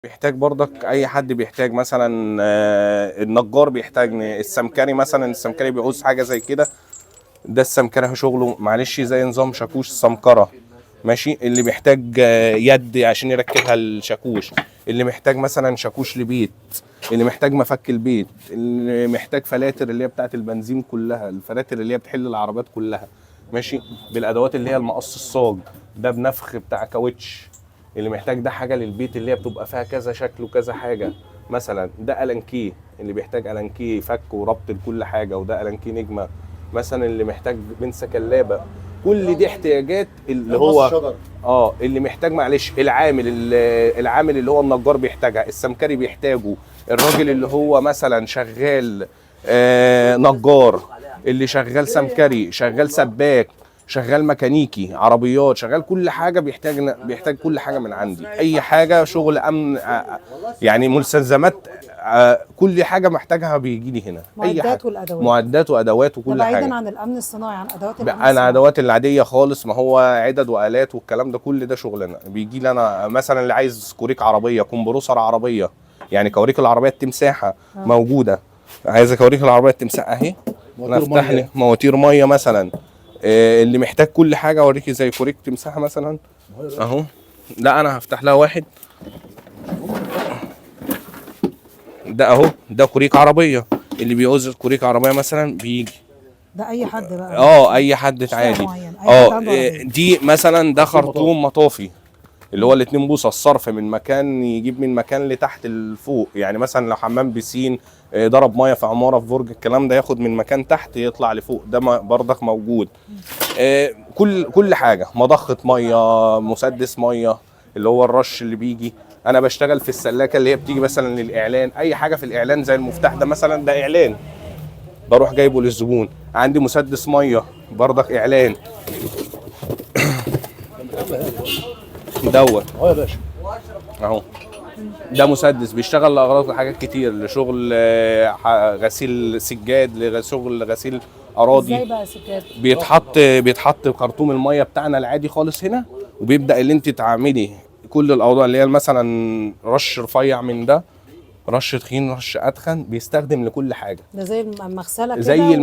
بيحتاج برضك اي حد بيحتاج مثلا النجار بيحتاج السمكري مثلا، السمكري بيعوز حاجه زي كده. ده السمكري شغله معلش زي نظام شاكوش سمكره ماشي. اللي بيحتاج يد عشان يركبها الشاكوش، اللي محتاج مثلا شاكوش لبيت، اللي محتاج مفك البيت، اللي محتاج فلاتر اللي هي بتاعت البنزين كلها، الفلاتر اللي هي بتحل العربيات كلها ماشي، بالادوات اللي هي المقص الصاج ده بنفخ بتاع كاوتش. اللي محتاج ده حاجه للبيت اللي هي بتبقى فيها كذا شكل وكذا حاجه، مثلا ده الانكيه اللي بيحتاج الانكيه فك وربط لكل حاجه، وده الانكيه نجمه مثلا اللي محتاج بنسة كلابه. كل دي احتياجات اللي هو اللي محتاج معلش العامل اللي هو النجار بيحتاجها، السمكري بيحتاجه، الراجل اللي هو مثلا شغال نجار، اللي شغال سمكري، شغال سباك، شغال ميكانيكي عربيات، شغال كل حاجه بيحتاج كل حاجه من عندي. اي حاجه شغل امن يعني مستلزمات كل حاجه محتاجها بيجي لي هنا. اي حاجه معدات وادوات وكل حاجه. بعيدا عن الامن الصناعي، عن ادوات الامن انا ادوات العاديه خالص، ما هو عدد والات والكلام ده كل ده شغلنا. بيجي لي انا مثلا اللي عايز كوريك عربيه، كومبروسر عربيه، يعني كوريك العربيه التمساحه موجوده. عايز كوريك العربيه التمساحه اهي، انا افتح لي مواتير ميه مثلا. اللي محتاج كل حاجه اوريكي زي كوريك تمساحه مثلا اهو. لا انا هفتح لها واحد، ده اهو، ده كوريك عربيه. اللي بيعوز كوريك عربيه مثلا بيجي، ده اي حد بقى اي حد عادي. دي دي مثلا ده خرطوم مطافي اللي هو الاتنين بوصه، الصرف من مكان يجيب من مكان لتحت لفوق. يعني مثلا لو حمام بيسين ضرب ميه في عماره في برج الكلام ده، ياخد من مكان تحت يطلع لفوق، ده برضك موجود. كل حاجه، مضخه ميه، مسدس ميه اللي هو الرش اللي بيجي. انا بشتغل في السلاكه اللي هي بتيجي مثلا للاعلان، اي حاجه في الاعلان زي المفتاح ده مثلا، ده اعلان بروح جايبه للزبون. عندي مسدس ميه برضك اعلان دوت يا باشا اهو. ده مسدس بيشتغل لاغراض حاجات كتير، لشغل غسيل سجاد، لشغل غسيل اراضي. ازاي بقى سجاد؟ بيتحط خرطوم الميه بتاعنا العادي خالص هنا، وبيبدا اللي انت تعملي كل الاوضاع اللي هي مثلا رش رفيع من ده، رش تخين، رش اتخن، بيستخدم لكل حاجه. ده زي المغسله كده زي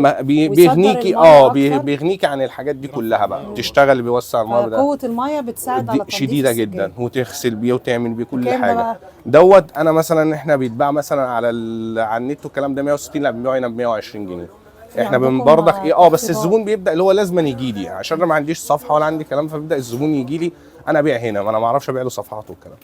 بيغنيكي بيغنيكي عن الحاجات دي كلها بقى. تشتغل بيوسع الميه ده، قوه الميه بتساعد على تنظيف شديده السجاد جدا، وتغسل بيه وتعمل بيه كل كام ده حاجه. بقى؟ دوت انا مثلا احنا بيتباع مثلا على على النت والكلام ده 160، لا بنبيعه هنا ب 120 جنيه. احنا من برضك بس الزبون بيبدا اللي هو لازم يجي لي، عشان انا ما عنديش صفحه ولا عندي كلام، فبيبدا الزبون يجي لي انا ابيع هنا، ما انا ما اعرفش ابيع له صفحات والكلام.